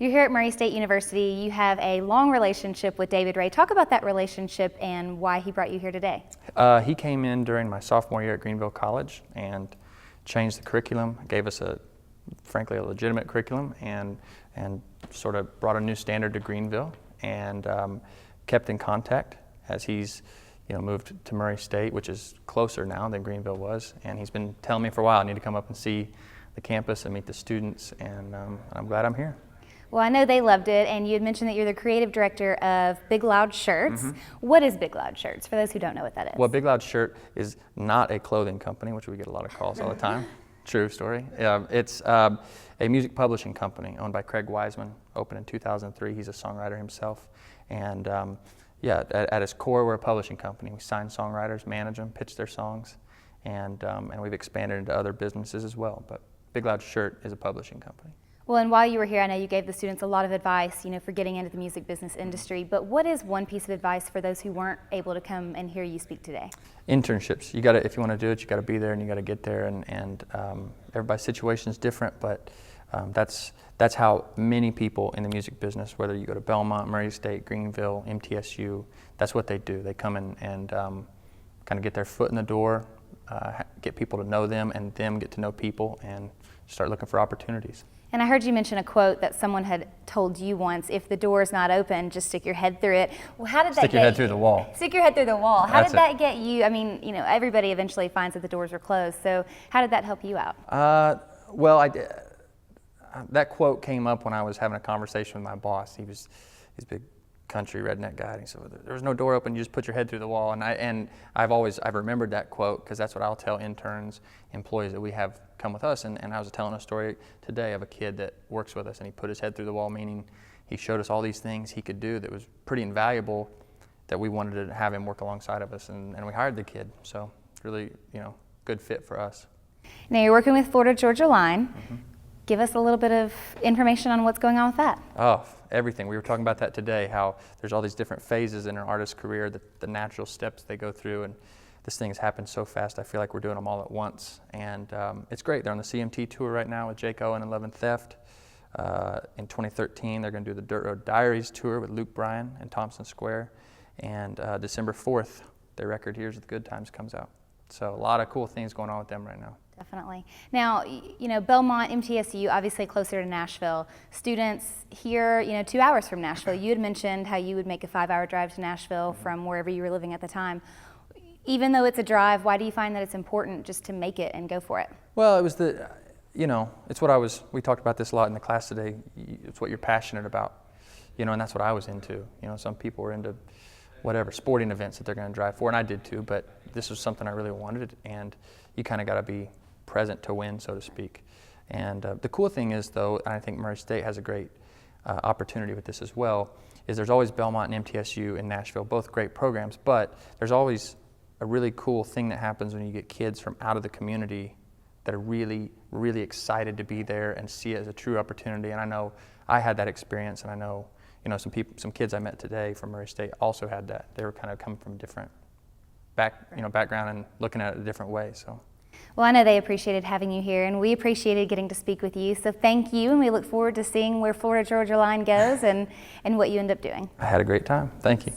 You're here at Murray State University. You have a long relationship with David Ray. Talk about that relationship and why he brought you here today. He came in during my sophomore year at Greenville College and changed the curriculum, gave us frankly, a legitimate curriculum, and sort of brought a new standard to Greenville, and kept in contact as he's moved to Murray State, which is closer now than Greenville was, and he's been telling me for a while I need to come up and see the campus and meet the students, and I'm glad I'm here. Well, I know they loved it, and you had mentioned that you're the creative director of Big Loud Shirts. Mm-hmm. What is Big Loud Shirts, for those who don't know what that is? Well, Big Loud Shirt is not a clothing company, which we get a lot of calls all the time. True story. It's a music publishing company owned by Craig Wiseman, opened in 2003. He's a songwriter himself. And at its core, we're a publishing company. We sign songwriters, manage them, pitch their songs, and we've expanded into other businesses as well. But Big Loud Shirt is a publishing company. Well, and while you were here, I know you gave the students a lot of advice, for getting into the music business industry. But what is one piece of advice for those who weren't able to come and hear you speak today? Internships. If you want to do it, you got to be there and you got to get there. And everybody's situation is different, but that's how many people in the music business, whether you go to Belmont, Murray State, Greenville, MTSU, that's what they do. They come in and kind of get their foot in the door, get people to know them, and them get to know people, and start looking for opportunities. And I heard you mention a quote that someone had told you once: if the door's not open, just stick your head through it. Well, how did that Stick your head through the wall. Stick your head through the wall. How That's did that get you? I mean, everybody eventually finds that the doors were closed. So how did that help you out? That quote came up when I was having a conversation with my boss. He's a big country redneck guy, and he said, "There's no door open. You just put your head through the wall." And I've remembered that quote because that's what I'll tell interns, employees that we have come with us. And I was telling a story today of a kid that works with us, and he put his head through the wall, meaning he showed us all these things he could do that was pretty invaluable, that we wanted to have him work alongside of us, and we hired the kid. So really, good fit for us. Now you're working with Florida-Georgia Line. Mm-hmm. Give us a little bit of information on what's going on with that. Oh, everything. We were talking about that today, how there's all these different phases in an artist's career, the natural steps they go through, and this thing has happened so fast. I feel like we're doing them all at once, and it's great. They're on the CMT tour right now with Jake Owen and Love and Theft. In 2013, they're going to do the Dirt Road Diaries tour with Luke Bryan and Thompson Square, and December 4th, their record Here's the Good Times comes out. So a lot of cool things going on with them right now. Definitely. Now, Belmont, MTSU, obviously closer to Nashville. Students here, 2 hours from Nashville. You had mentioned how you would make a 5-hour drive to Nashville from wherever you were living at the time. Even though it's a drive, why do you find that it's important just to make it and go for it? Well, it was it's what we talked about this a lot in the class today. It's what you're passionate about, and that's what I was into. Some people were into whatever sporting events that they're going to drive for, and I did too, but this was something I really wanted, and you kind of got to be present to win, so to speak. And the cool thing is, though, and I think Murray State has a great opportunity with this as well, is there's always Belmont and MTSU in Nashville, both great programs, but there's always a really cool thing that happens when you get kids from out of the community that are really, really excited to be there and see it as a true opportunity. And I know I had that experience, and I know some kids I met today from Murray State also had that. They were kind of coming from different background and looking at it a different way. So. Well, I know they appreciated having you here, and we appreciated getting to speak with you. So thank you, and we look forward to seeing where Florida-Georgia Line goes and what you end up doing. I had a great time. Thank you.